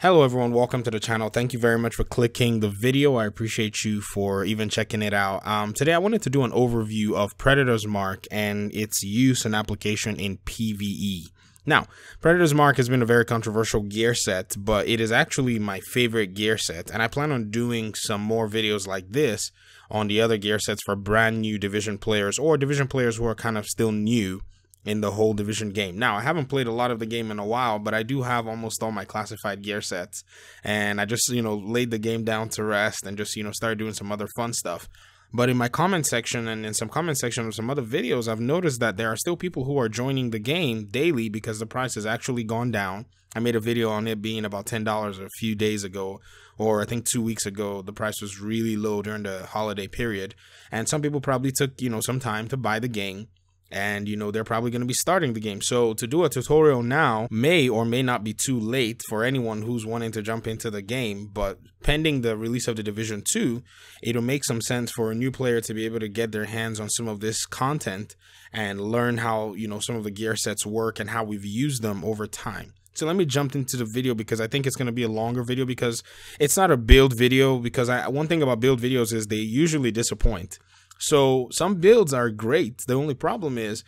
Hello everyone, welcome to the channel. Thank you very much for clicking the video. I appreciate you for even checking it out. Today I wanted to do an overview of Predator's Mark and its use and application in PVE. Now, Predator's Mark has been a very controversial gear set, but it is actually my favorite gear set, and I plan on doing some more videos like this on the other gear sets for brand new Division players or Division players who are kind of still new in the whole Division game. Now, I haven't played a lot of the game in a while, but I do have almost all my classified gear sets, and I just, laid the game down to rest and just, started doing some other fun stuff. But in my comment section and in some comment section of some other videos, I've noticed that there are still people who are joining the game daily because the price has actually gone down. I made a video on it being about $10 a few days ago, or I think 2 weeks ago. The price was really low during the holiday period, and some people probably took, some time to buy the game. And they're probably going to be starting the game. So to do a tutorial now may or may not be too late for anyone who's wanting to jump into the game, but pending the release of the Division 2, it'll make some sense for a new player to be able to get their hands on some of this content and learn how some of the gear sets work and how we've used them over time. So let me jump into the video because I think it's going to be a longer video because it's not a build video, because one thing about build videos is they usually disappoint. So some builds are great. The only problem is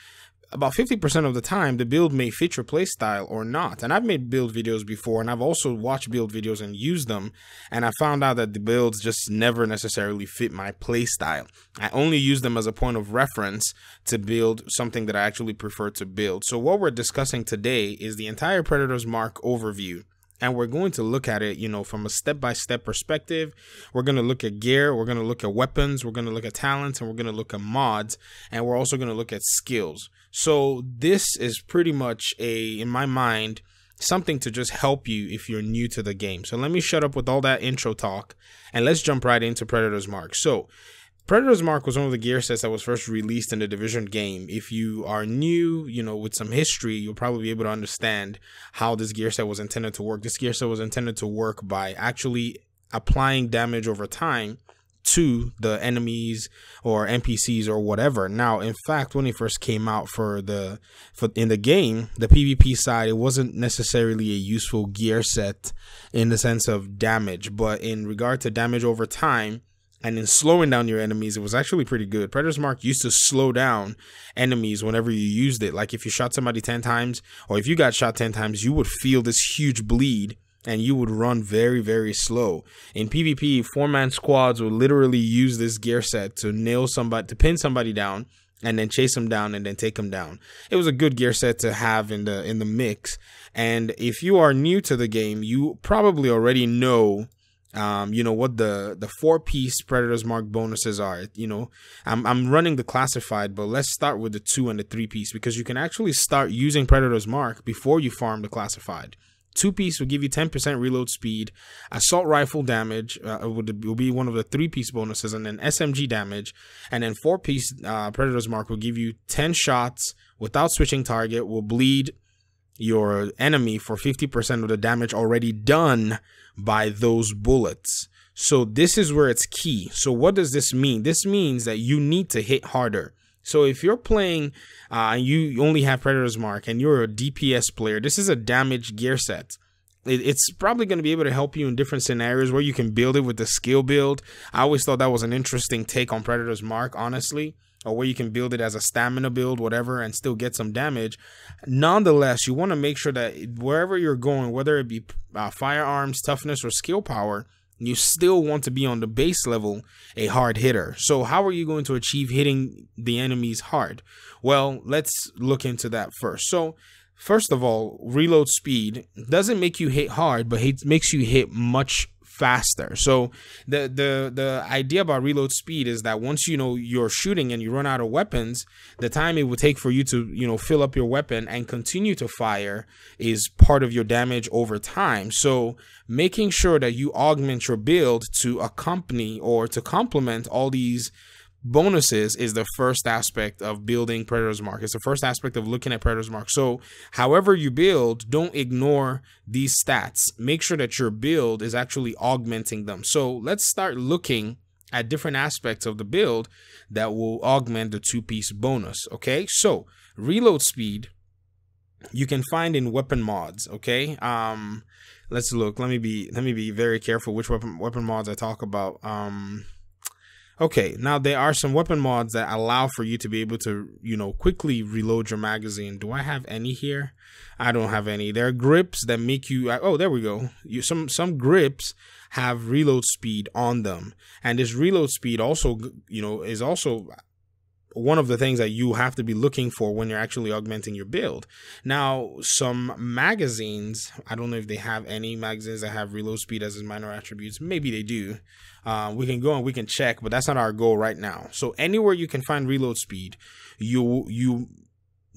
about 50% of the time the build may fit your playstyle or not. And I've made build videos before, and I've also watched build videos and used them, and I found out that the builds just never necessarily fit my playstyle. I only use them as a point of reference to build something that I actually prefer to build. So what we're discussing today is the entire Predator's Mark overview. And we're going to look at it, from a step-by-step perspective. We're going to look at gear, we're going to look at weapons, we're going to look at talents, and we're going to look at mods, and we're also going to look at skills. So this is pretty much in my mind, something to just help you if you're new to the game. So let me shut up with all that intro talk, and let's jump right into Predator's Mark. So Predator's Mark was one of the gear sets that was first released in the Division game. If you are new, with some history, you'll probably be able to understand how this gear set was intended to work. This gear set was intended to work by actually applying damage over time to the enemies or NPCs or whatever. Now, in fact, when it first came out in the game, the PvP side, it wasn't necessarily a useful gear set in the sense of damage, but in regard to damage over time, and in slowing down your enemies, it was actually pretty good. Predator's Mark used to slow down enemies whenever you used it. Like if you shot somebody 10 times, or if you got shot 10 times, you would feel this huge bleed and you would run very, very slow. In PvP, 4-man squads would literally use this gear set to to pin somebody down and then chase them down and then take them down. It was a good gear set to have in the mix. And if you are new to the game, you probably already know what the 4-piece Predator's Mark bonuses are. I'm running the classified, but let's start with the 2 and the 3-piece, because you can actually start using Predator's Mark before you farm the classified. 2-piece will give you 10% reload speed, assault rifle damage will be one of the 3-piece bonuses, and then SMG damage. And then 4-piece Predator's Mark will give you 10 shots without switching target, will bleed your enemy for 50% of the damage already done by those bullets. So this is where it's key. So what does this mean? This means that you need to hit harder. So if you're playing and you only have Predator's Mark and you're a DPS player, this is a damage gear set. It's probably going to be able to help you in different scenarios where you can build it with the skill build. I always thought that was an interesting take on Predator's Mark, honestly. Or where you can build it as a stamina build, whatever, and still get some damage. Nonetheless, you want to make sure that wherever you're going, whether it be firearms, toughness, or skill power, you still want to be on the base level a hard hitter. So how are you going to achieve hitting the enemies hard? Well, let's look into that first. So first of all, reload speed doesn't make you hit hard, but it makes you hit much faster. So the idea about reload speed is that once you're shooting and you run out of weapons, the time it would take for you to fill up your weapon and continue to fire is part of your damage over time. So making sure that you augment your build to accompany or to complement all these bonuses is the first aspect of building Predator's Mark. It's the first aspect of looking at Predator's Mark. So however you build, don't ignore these stats. Make sure that your build is actually augmenting them. So let's start looking at different aspects of the build that will augment the 2-piece bonus. Okay, so reload speed you can find in weapon mods. Okay, let's look. Let me be very careful which weapon mods I talk about. Okay, now there are some weapon mods that allow for you to be able to, quickly reload your magazine. Do I have any here? I don't have any. There are grips that make you, oh, there we go. Some grips have reload speed on them. And this reload speed also, is also one of the things that you have to be looking for when you're actually augmenting your build. Now, some magazines, I don't know if they have any magazines that have reload speed as its minor attributes. Maybe they do. We can go and we can check, but that's not our goal right now. So anywhere you can find reload speed,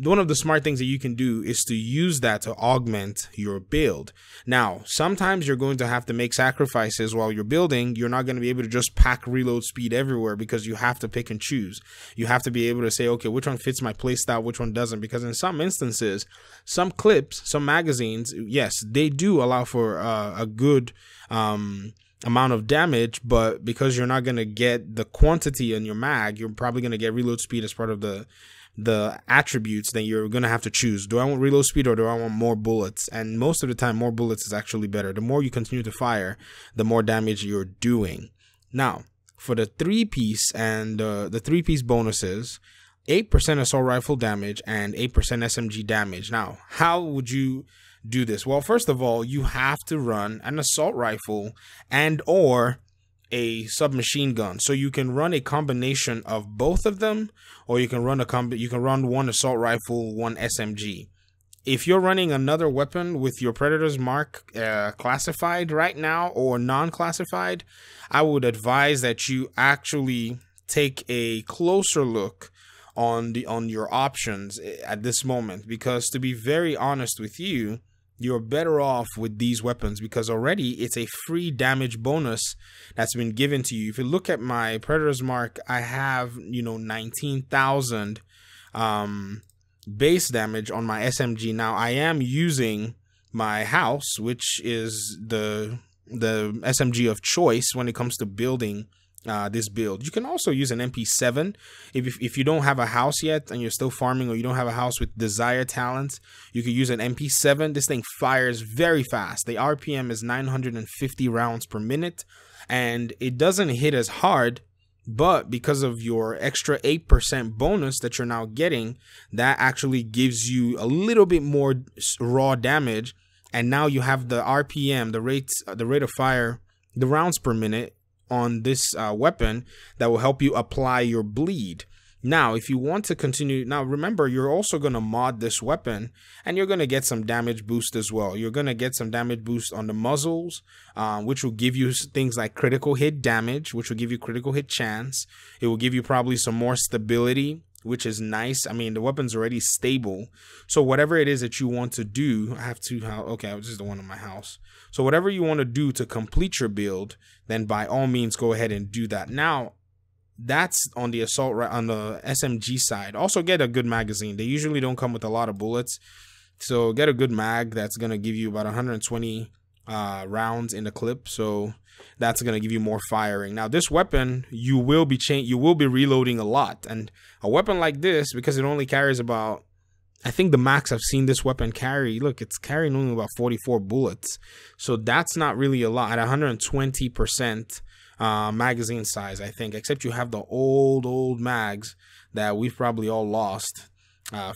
one of the smart things that you can do is to use that to augment your build. Now, sometimes you're going to have to make sacrifices while you're building. You're not going to be able to just pack reload speed everywhere because you have to pick and choose. You have to be able to say, okay, which one fits my playstyle, which one doesn't, because in some instances, some clips, some magazines, yes, they do allow for a good amount of damage, but because you're not going to get the quantity in your mag, you're probably going to get reload speed as part of the attributes. Then you're going to have to choose, do I want reload speed or do I want more bullets? And most of the time, more bullets is actually better. The more you continue to fire, the more damage you're doing. Now, for the 3-piece and the 3-piece bonuses, 8% assault rifle damage and 8% SMG damage. Now, how would you do this? Well, first of all, you have to run an assault rifle and or a submachine gun. So you can run a combination of both of them, or you can run one assault rifle, one SMG. If you're running another weapon with your Predator's Mark classified right now or non-classified, I would advise that you actually take a closer look on your options at this moment, because to be very honest with you, you're better off with these weapons because already it's a free damage bonus that's been given to you. If you look at my Predator's Mark, I have, 19,000 base damage on my SMG. Now I am using my house, which is the SMG of choice when it comes to building this build. You can also use an MP7 if you don't have a house yet and you're still farming, or you don't have a house with desired talents. You could use an MP7. This thing fires very fast. The RPM is 950 rounds per minute, and it doesn't hit as hard, but because of your extra 8% bonus that you're now getting, that actually gives you a little bit more raw damage. And now you have the RPM, the rate of fire, the rounds per minute on this weapon that will help you apply your bleed. Now, if you want to continue, now remember, you're also going to mod this weapon and you're going to get some damage boost as well. You're going to get some damage boost on the muzzles, which will give you things like critical hit damage, which will give you critical hit chance. It will give you probably some more stability, which is nice. I mean, the weapon's already stable. So whatever it is that you want to do, okay, this is the one in my house. So whatever you want to do to complete your build, then by all means, go ahead and do that. Now, that's on the on the SMG side. Also get a good magazine. They usually don't come with a lot of bullets. So get a good mag that's going to give you about 120 rounds in the clip. So that's going to give you more firing. Now, this weapon, you will be reloading a lot. And a weapon like this, because it only carries about, I think the max I've seen this weapon carry, look, it's carrying only about 44 bullets. So that's not really a lot at 120% magazine size, I think, except you have the old mags that we've probably all lost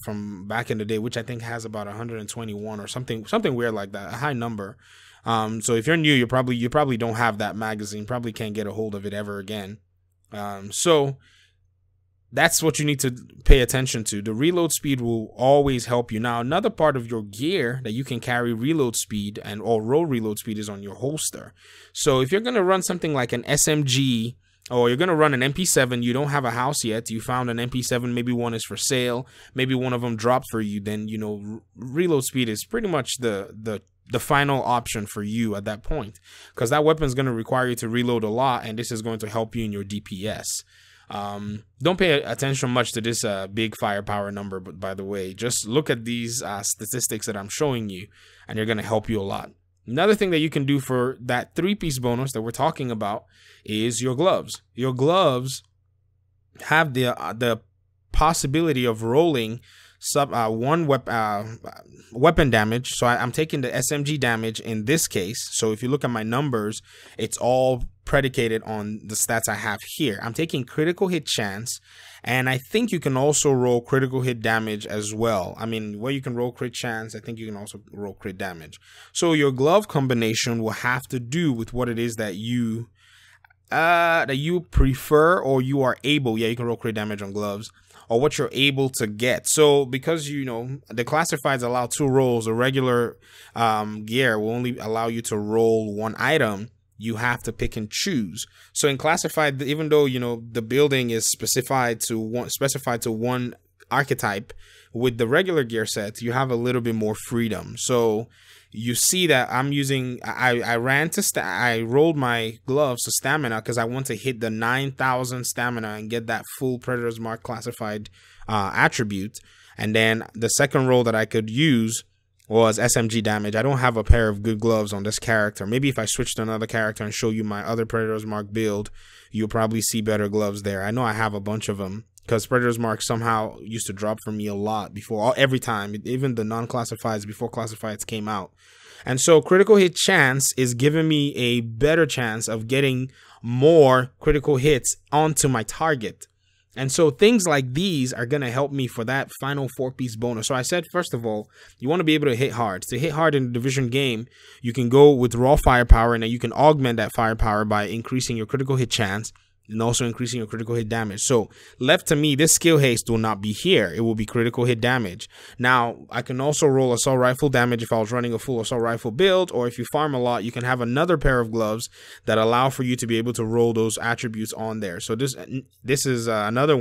from back in the day, which I think has about 121 or something weird like that, a high number. So if you're new, you probably don't have that magazine, probably can't get a hold of it ever again. So that's what you need to pay attention to. The reload speed will always help you. Now, another part of your gear that you can carry reload speed or roll reload speed is on your holster. So if you're going to run something like an SMG, or you're going to run an MP7, you don't have a house yet, you found an MP7, maybe one is for sale, maybe one of them dropped for you, then, reload speed is pretty much the final option for you at that point, because that weapon is going to require you to reload a lot, and this is going to help you in your DPS. Don't pay attention much to this big firepower number, but by the way, just look at these statistics that I'm showing you, and they're going to help you a lot. Another thing that you can do for that 3-piece bonus that we're talking about is your gloves. Your gloves have the possibility of rolling weapon damage. So I'm taking the SMG damage in this case. So if you look at my numbers, it's all predicated on the stats I have here. I'm taking critical hit chance, and I think you can also roll critical hit damage as well. I mean, where you can roll crit chance, I think you can also roll crit damage. So your glove combination will have to do with what it is that you prefer, or you are able. Yeah, you can roll crit damage on gloves, or what you're able to get. So because, you know, the classifieds allow 2 rolls, a regular gear will only allow you to roll 1 item. You have to pick and choose. So in classified, even though, you know, the building is specified to one archetype, with the regular gear set, you have a little bit more freedom. So you see that I'm using, I rolled my gloves to stamina because I want to hit the 9,000 stamina and get that full Predator's Mark classified attribute. And then the second roll that I could use was SMG damage. I don't have a pair of good gloves on this character. Maybe if I switch to another character and show you my other Predator's Mark build, you'll probably see better gloves there. I know I have a bunch of them, because Predator's Mark somehow used to drop for me a lot before, every time, even the non-classifieds before classifieds came out. And so critical hit chance is giving me a better chance of getting more critical hits onto my target. And so things like these are going to help me for that final 4-piece bonus. So I said, first of all, you want to be able to hit hard. To hit hard in a division game, you can go with raw firepower, and then you can augment that firepower by increasing your critical hit chance and also increasing your critical hit damage. So left to me, this skill haste will not be here. It will be critical hit damage. Now, I can also roll assault rifle damage if I was running a full assault rifle build, or if you farm a lot, you can have another pair of gloves that allow for you to be able to roll those attributes on there. So this is another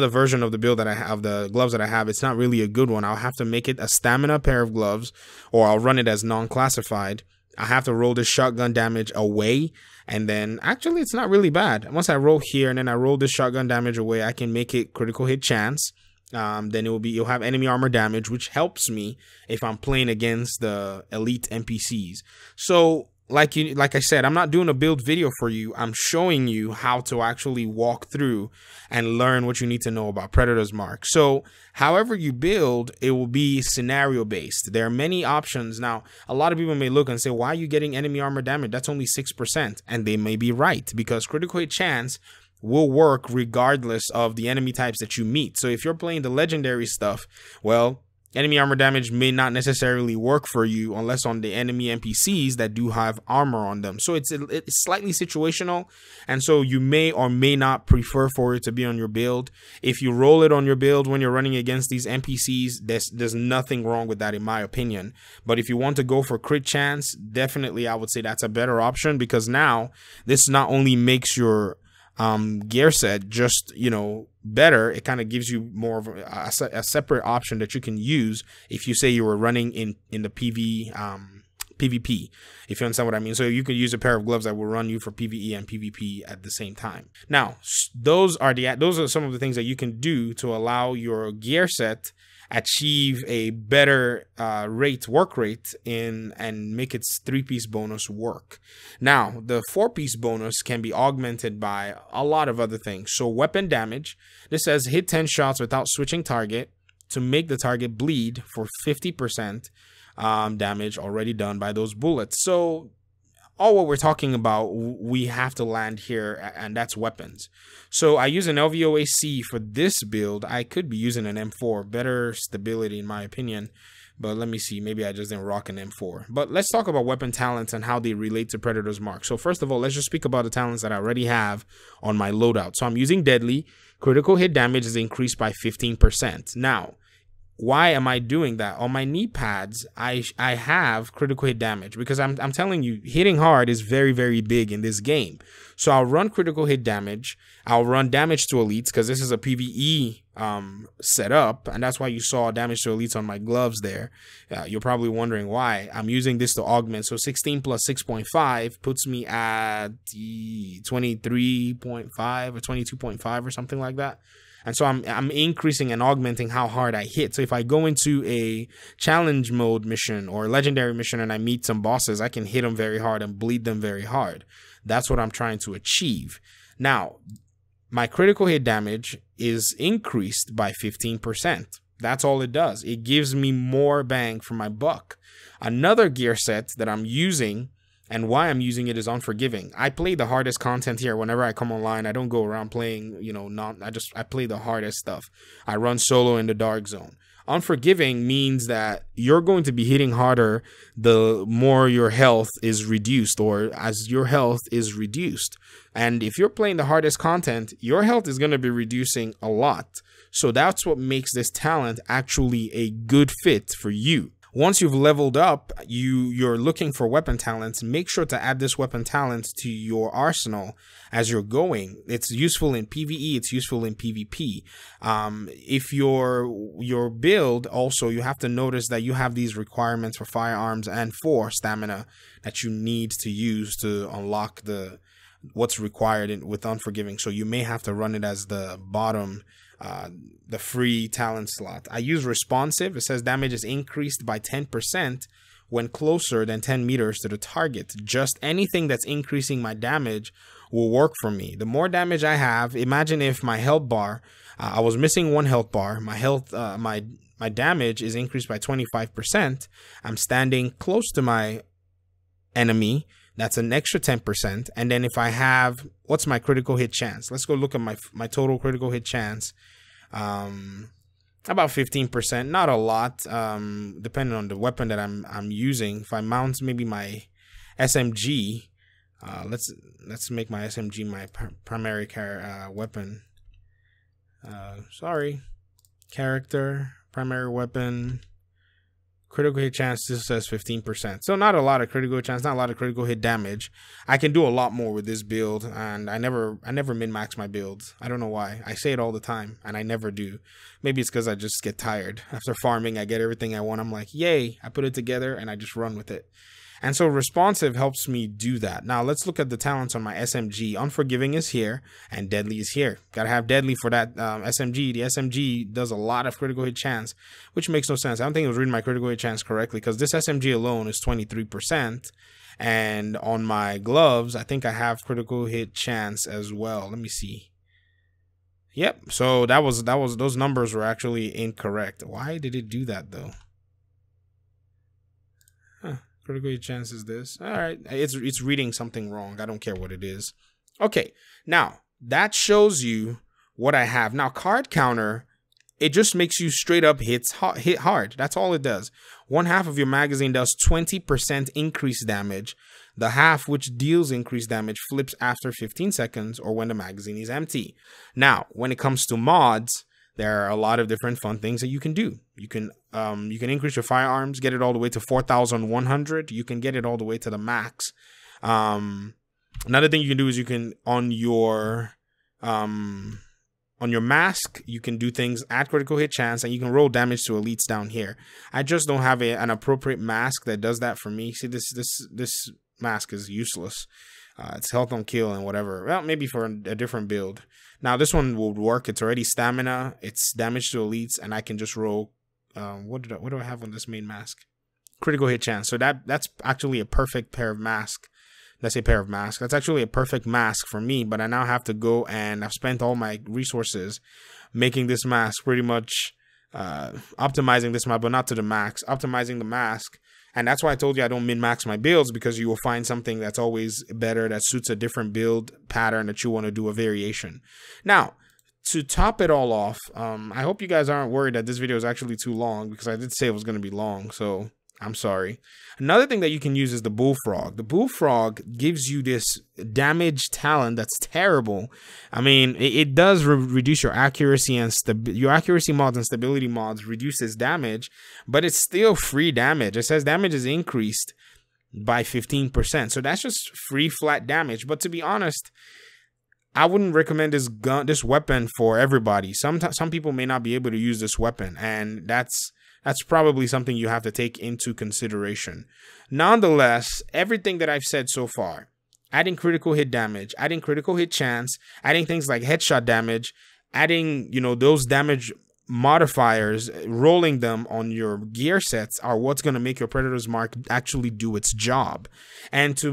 version of the build that I have, the gloves that I have. It's not really a good one. I'll have to make it a stamina pair of gloves, or I'll run it as non-classified. I have to roll this shotgun damage away, and then actually it's not really bad. Once I roll here and then I roll this shotgun damage away, I can make it critical hit chance. Then you'll have enemy armor damage, which helps me if I'm playing against the elite NPCs. So like I said, I'm not doing a build video for you. I'm showing you how to actually walk through and learn what you need to know about Predator's Mark. So however you build, it will be scenario based. There are many options. Now, a lot of people may look and say, why are you getting enemy armor damage? That's only 6%. And they may be right, because critical hit chance will work regardless of the enemy types that you meet. So if you're playing the legendary stuff, well, enemy armor damage may not necessarily work for you unless on the enemy NPCs that do have armor on them. So it's slightly situational, and so you may or may not prefer for it to be on your build. If you roll it on your build when you're running against these NPCs, there's nothing wrong with that in my opinion. But if you want to go for crit chance, definitely I would say that's a better option, because now this not only makes your gear set just, you know, better, it kind of gives you more of a separate option that you can use if you say you were running in the PvP, if you understand what I mean. So you could use a pair of gloves that will run you for PvE and PvP at the same time. Now, those are some of the things that you can do to allow your gear set achieve a better work rate and make its 3-piece bonus work. Now, the 4-piece bonus can be augmented by a lot of other things. So weapon damage, this says hit 10 shots without switching target to make the target bleed for 50% damage already done by those bullets. So all what we're talking about, we have to land here, and that's weapons. So I use an LVOAC for this build. I could be using an M4, better stability in my opinion, but let me see, maybe I just didn't rock an M4. But let's talk about weapon talents and how they relate to Predator's Mark. So first of all, let's just speak about the talents that I already have on my loadout. So I'm using Deadly. Critical hit damage is increased by 15%. Now, why am I doing that? On my knee pads, I have critical hit damage, because I'm telling you, hitting hard is very, very big in this game. So I'll run critical hit damage. I'll run damage to elites, because this is a PVE setup, and that's why you saw damage to elites on my gloves there. You're probably wondering why. I'm using this to augment. So 16 plus 6.5 puts me at 23.5 or 22.5 or something like that. And so I'm increasing and augmenting how hard I hit. So if I go into a challenge mode mission or legendary mission and I meet some bosses, I can hit them very hard and bleed them very hard. That's what I'm trying to achieve. Now, my critical hit damage is increased by 15%. That's all it does. It gives me more bang for my buck. Another gear set that I'm using and why I'm using it is Unforgiving. I play the hardest content here. Whenever I come online, I don't go around playing, I play the hardest stuff. I run solo in the dark zone. Unforgiving means that you're going to be hitting harder the more your health is reduced, or as your health is reduced. And if you're playing the hardest content, your health is going to be reducing a lot. So that's what makes this talent actually a good fit for you. Once you've leveled up, you're looking for weapon talents. Make sure to add this weapon talent to your arsenal as you're going. It's useful in PVE. It's useful in PvP. If your build also, you have to notice that you have these requirements for firearms and for stamina that you need to use to unlock what's required with Unforgiving. So you may have to run it as the bottom, the free talent slot. I use Responsive. It says damage is increased by 10% when closer than 10 meters to the target. Just anything that's increasing my damage will work for me. The more damage I have, imagine if my health bar, I was missing one health bar, my damage is increased by 25%. I'm standing close to my enemy. That's an extra 10%. And then if I have, what's my critical hit chance? Let's go look at my total critical hit chance. About 15%, not a lot, depending on the weapon that I'm using. If I mount maybe my SMG, let's make my SMG my primary weapon. Character, primary weapon. Critical hit chance, this says 15%. So not a lot of critical hit chance, not a lot of critical hit damage. I can do a lot more with this build, and I never min-max my builds. I don't know why. I say it all the time, and I never do. Maybe it's because I just get tired. After farming, I get everything I want. I'm like, yay, I put it together, and I just run with it. And so Responsive helps me do that. Now let's look at the talents on my SMG. Unforgiving is here and Deadly is here. Gotta have Deadly for that SMG. The SMG does a lot of critical hit chance, which makes no sense. I don't think I was reading my critical hit chance correctly, because this SMG alone is 23%. And on my gloves, I think I have critical hit chance as well. Let me see. Yep. So those numbers were actually incorrect. Why did it do that though? Huh. Critical hit chance is this. All right. It's reading something wrong. I don't care what it is. Okay. Now, that shows you what I have. Now, card counter, it just makes you straight up hit hard. That's all it does. One half of your magazine does 20% increased damage. The half which deals increased damage flips after 15 seconds or when the magazine is empty. Now, when it comes to mods, there are a lot of different fun things that you can do. You can increase your firearms, get it all the way to 4,100. You can get it all the way to the max. Another thing you can do is you can on your mask, you can do things, add critical hit chance, and you can roll damage to elites down here. I just don't have an appropriate mask that does that for me. See, this mask is useless. It's health on kill and whatever. Well, maybe for a different build. Now this one will work. It's already stamina. It's damage to elites, and I can just roll. What do I have on this main mask? Critical hit chance. So that's actually a perfect pair of mask. Let's say pair of masks. That's actually a perfect mask for me. But I now have to go, and I've spent all my resources making this mask, pretty much optimizing this map, but not to the max. Optimizing the mask. And that's why I told you I don't min-max my builds, because you will find something that's always better, that suits a different build pattern that you want to do a variation. Now, to top it all off, I hope you guys aren't worried that this video is actually too long, because I did say it was going to be long, so I'm sorry. Another thing that you can use is the Bullfrog. The Bullfrog gives you this damage talent that's terrible. I mean, it does reduce your accuracy and your accuracy mods and stability mods reduces damage, but it's still free damage. It says damage is increased by 15%. So that's just free flat damage. But to be honest, I wouldn't recommend this weapon for everybody. Some people may not be able to use this weapon, and that's probably something you have to take into consideration. Nonetheless, everything that I've said so far, adding critical hit damage, adding critical hit chance, adding things like headshot damage, adding, those damage modifiers, rolling them on your gear sets are what's going to make your Predator's Mark actually do its job. And to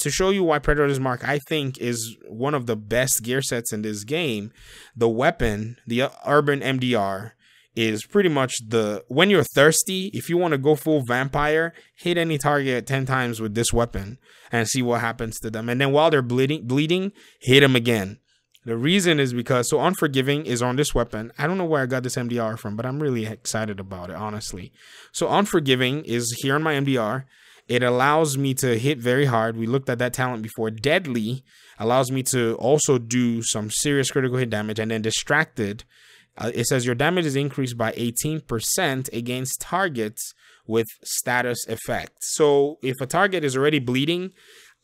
show you why Predator's Mark, I think, is one of the best gear sets in this game, the weapon, the Urban MDR, is pretty much when you're thirsty, if you want to go full vampire, hit any target 10 times with this weapon and see what happens to them. And then while they're bleeding, hit them again. The reason is because, so Unforgiving is on this weapon. I don't know where I got this MDR from, but I'm really excited about it, honestly. So Unforgiving is here on my MDR. It allows me to hit very hard. We looked at that talent before. Deadly allows me to also do some serious critical hit damage. And then Distracted, it says your damage is increased by 18% against targets with status effect. So if a target is already bleeding,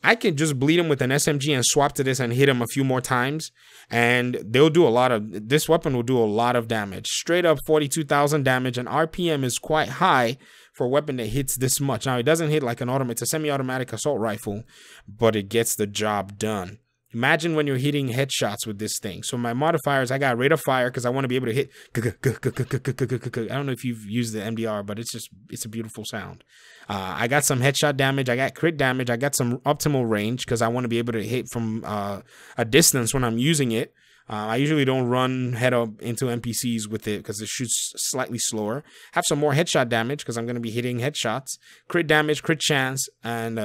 I can just bleed him with an SMG and swap to this and hit him a few more times. And this weapon will do a lot of damage. Straight up 42,000 damage, and RPM is quite high for a weapon that hits this much. Now, it doesn't hit like it's a semi-automatic assault rifle, but it gets the job done. Imagine when you're hitting headshots with this thing. So my modifiers, I got rate of fire because I want to be able to hit. I don't know if you've used the MDR, but it's a beautiful sound. I got some headshot damage. I got crit damage. I got some optimal range because I want to be able to hit from a distance when I'm using it. I usually don't run head up into NPCs with it because it shoots slightly slower. Have some more headshot damage because I'm going to be hitting headshots. Crit damage, crit chance, and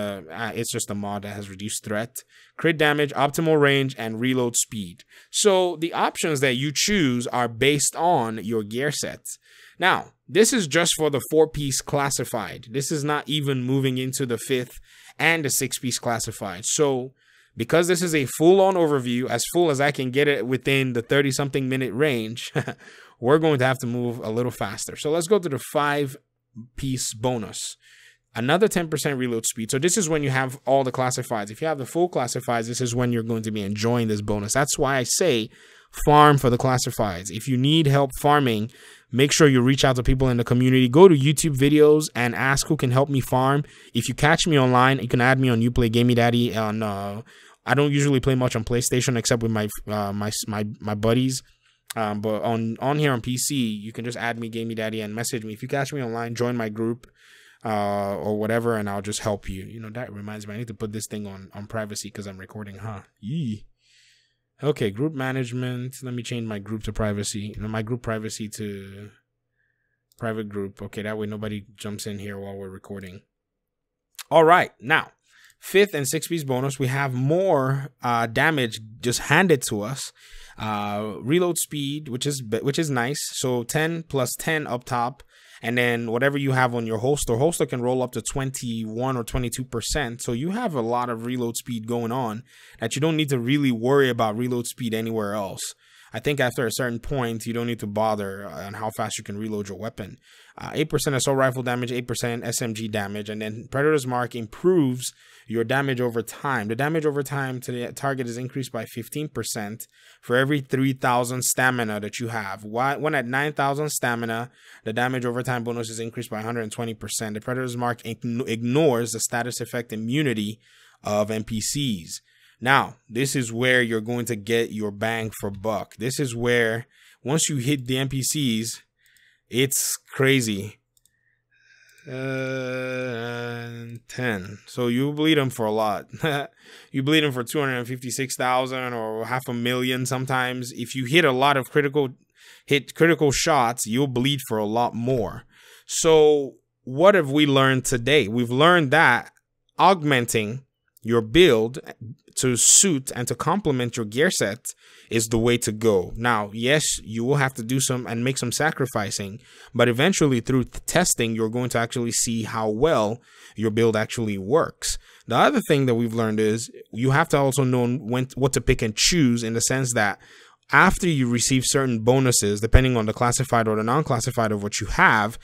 it's just a mod that has reduced threat. Crit damage, optimal range, and reload speed. So the options that you choose are based on your gear sets. Now, this is just for the 4-piece classified. This is not even moving into the 5th and the 6-piece classified. So because this is a full-on overview, as full as I can get it within the 30-something minute range, we're going to have to move a little faster. So let's go to the 5-piece bonus. Another 10% reload speed. So this is when you have all the classifieds. If you have the full classifieds, this is when you're going to be enjoying this bonus. That's why I say farm for the classifieds. If you need help farming, make sure you reach out to people in the community. Go to YouTube videos and ask who can help me farm. If you catch me online, you can add me on Uplay Gamey Daddy. I don't usually play much on PlayStation except with my buddies. But on here on PC, you can just add me Gamey Daddy and message me. If you catch me online, join my group or whatever, and I'll just help you. You know, that reminds me, I need to put this thing on privacy because I'm recording, Yee. Okay, group management. Let me change my group to privacy. My group privacy to private group. Okay, that way nobody jumps in here while we're recording. All right, now 5th and 6th piece bonus. We have more damage just handed to us. Reload speed, which is nice. So 10 plus 10 up top. And then whatever you have on your holster can roll up to 21 or 22%. So you have a lot of reload speed going on that you don't need to really worry about reload speed anywhere else. I think after a certain point, you don't need to bother on how fast you can reload your weapon. 8% assault rifle damage, 8% SMG damage, and then Predator's Mark improves your damage over time. The damage over time to the target is increased by 15% for every 3,000 stamina that you have. When at 9,000 stamina, the damage over time bonus is increased by 120%. The Predator's Mark ignores the status effect immunity of NPCs. Now, this is where you're going to get your bang for buck. This is where, once you hit the NPCs, it's crazy. 10. So you bleed them for a lot. You bleed them for 256,000 or 500,000 sometimes. If you hit a lot of critical shots, you'll bleed for a lot more. So what have we learned today? We've learned that augmenting your build to suit and to complement your gear set is the way to go. Now, yes, you will have to do some and make some sacrificing, but eventually through testing, you're going to actually see how well your build actually works. The other thing that we've learned is you have to also know what to pick and choose, in the sense that after you receive certain bonuses, depending on the classified or the non-classified of what you have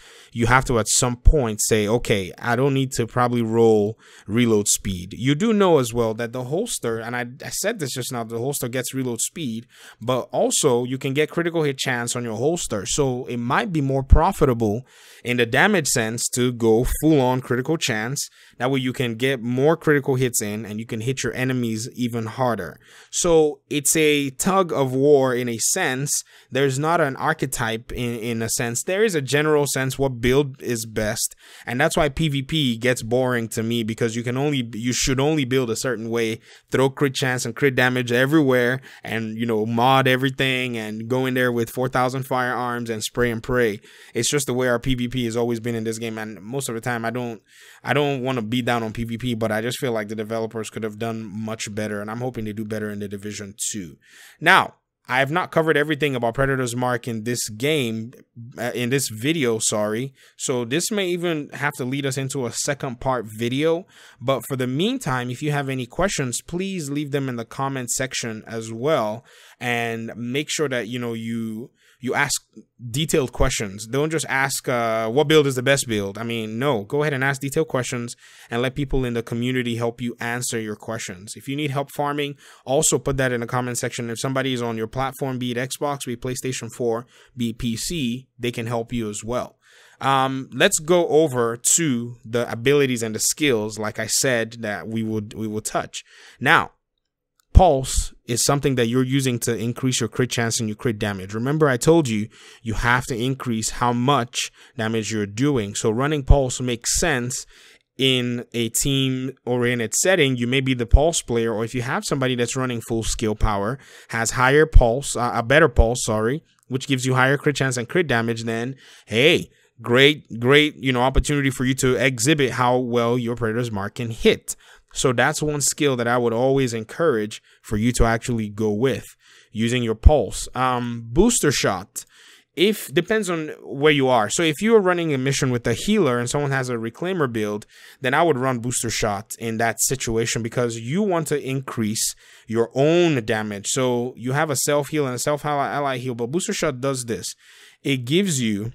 to at some point say, okay, I don't need to probably roll reload speed. You do know as well that the holster, and I said this just now, the holster gets reload speed, but also you can get critical hit chance on your holster. So it might be more profitable in the damage sense to go full on critical chance. That way you can get more critical hits in and you can hit your enemies even harder. So it's a tug of war or in a sense, there's not an archetype in a sense. There is a general sense what build is best, and that's why PvP gets boring to me, because you should only build a certain way, throw crit chance and crit damage everywhere, and mod everything and go in there with 4,000 firearms and spray and pray. It's just the way our PvP has always been in this game, and most of the time I don't want to beat down on PvP, but I just feel like the developers could have done much better, and I'm hoping they do better in the Division 2. Now, I have not covered everything about Predator's Mark in this game, in this video, sorry. So this may even have to lead us into a second part video. But for the meantime, if you have any questions, please leave them in the comment section as well. And make sure that, you ask detailed questions. Don't just ask what build is the best build. I mean, no, go ahead and ask detailed questions and let people in the community help you answer your questions. If you need help farming, also put that in the comment section. If somebody is on your platform, be it Xbox, be it PlayStation 4, be it PC, they can help you as well. Let's go over to the abilities and the skills, like I said, that we will touch. Now, Pulse is something that you're using to increase your crit chance and your crit damage. Remember, I told you have to increase how much damage you're doing. So running Pulse makes sense in a team-oriented setting. You may be the Pulse player, or if you have somebody that's running full skill power, has higher Pulse, a better Pulse, sorry, which gives you higher crit chance and crit damage, then, hey, great, opportunity for you to exhibit how well your Predator's Mark can hit. So that's one skill that I would always encourage for you to actually go with, using your Pulse. Booster shot, depends on where you are. So if you are running a mission with a healer and someone has a reclaimer build, then I would run booster shot in that situation, because you want to increase your own damage. So you have a self heal and a self ally heal, but booster shot does this. It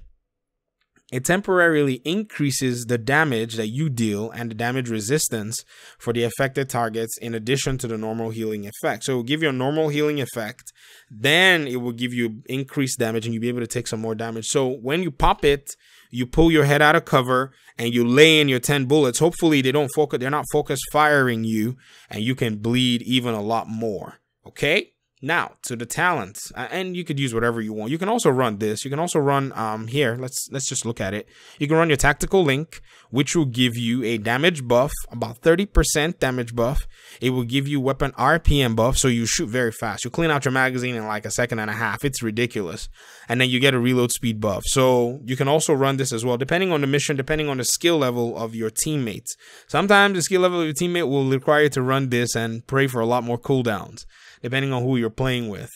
temporarily increases the damage that you deal and the damage resistance for the affected targets, in addition to the normal healing effect. So it will give you a normal healing effect, then it will give you increased damage, and you'll be able to take some more damage. So when you pop it, you pull your head out of cover and you lay in your 10 bullets. Hopefully they're not focus firing you, and you can bleed even a lot more. Okay? Now to the talents, and you could use whatever you want. You can also run this. You can also run here. Let's just look at it. You can run your tactical link, which will give you a damage buff, about 30% damage buff. It will give you weapon RPM buff, so you shoot very fast. You clean out your magazine in like a second and a half. It's ridiculous. And then you get a reload speed buff. So you can also run this as well, depending on the mission, depending on the skill level of your teammates. Sometimes the skill level of your teammate will require you to run this and pray for a lot more cooldowns, depending on who you're playing with.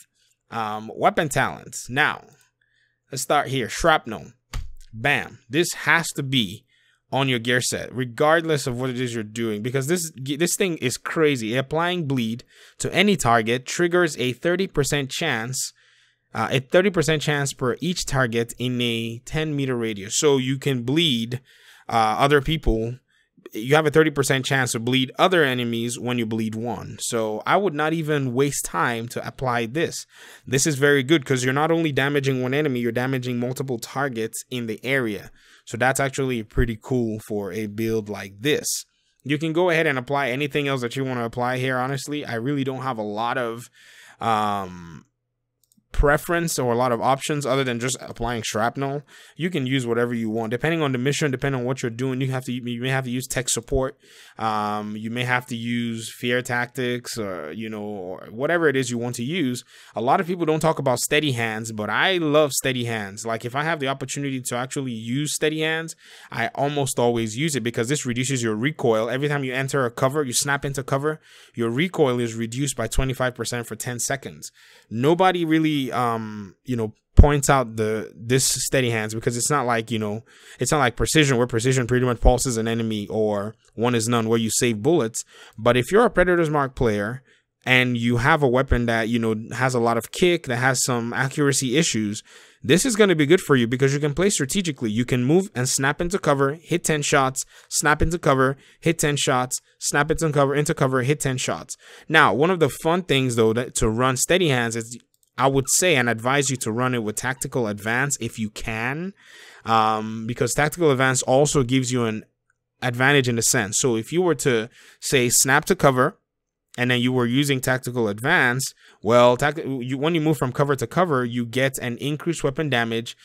Weapon talents. Now, let's start here. Shrapnel. Bam. This has to be on your gear set, regardless of what it is you're doing, because this thing is crazy. Applying bleed to any target triggers a 30% chance, per each target in a 10-meter radius. So you can bleed other people. You have a 30% chance to bleed other enemies when you bleed one. So I would not even waste time to apply this. This is very good, because you're not only damaging one enemy, you're damaging multiple targets in the area. So that's actually pretty cool for a build like this. You can go ahead and apply anything else that you want to apply here. Honestly, I really don't have a lot of preference or a lot of options other than just applying shrapnel. You can use whatever you want depending on the mission, depending on what you're doing. You may have to use tech support, you may have to use fear tactics, or or whatever it is you want to use. A lot of people don't talk about steady hands, but I love steady hands. Like, if I have the opportunity to actually use steady hands, I almost always use it, because this reduces your recoil. Every time you enter a cover, you snap into cover, your recoil is reduced by 25% for 10 seconds. Nobody really points out this steady hands, because it's not like it's not like precision, where precision pretty much pulses an enemy, or one is none, where you save bullets. But if you're a Predator's Mark player and you have a weapon that has a lot of kick, that has some accuracy issues, this is going to be good for you, because you can play strategically. You can move and snap into cover, hit 10 shots, snap into cover, hit 10 shots, snap into cover, hit 10 shots. Now, one of the fun things though to run steady hands is, I would say and advise you to run it with Tactical Advance if you can, because Tactical Advance also gives you an advantage in a sense. So if you were to say snap to cover, and then you were using tactical advance, well, when you move from cover to cover, you get an increased weapon damage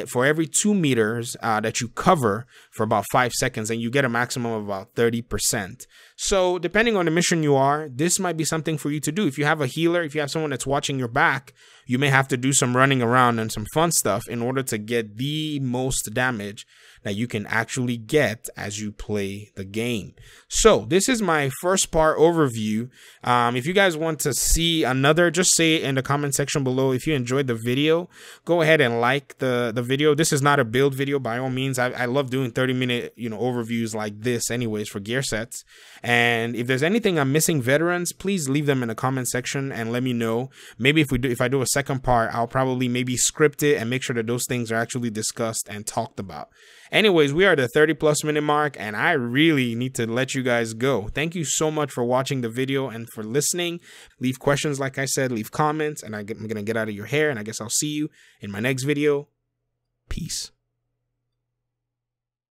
for every 2 meters that you cover for about 5 seconds, and you get a maximum of about 30%. So depending on the mission you are, this might be something for you to do. If you have a healer, if you have someone that's watching your back, you may have to do some running around and some fun stuff in order to get the most damage that you can actually get as you play the game. So this is my first part overview. If you guys want to see another, just say it in the comment section below. If you enjoyed the video, go ahead and like the video. This is not a build video by all means. I love doing 30-minute overviews like this anyways for gear sets. And if there's anything I'm missing, veterans, please leave them in the comment section and let me know. Maybe if I do a second part, I'll probably maybe script it and make sure that those things are actually discussed and talked about. Anyways, we are at the 30+ minute mark, and I really need to let you guys go. Thank you so much for watching the video and for listening. Leave questions, like I said, leave comments, and I'm gonna get out of your hair, and I guess I'll see you in my next video. Peace.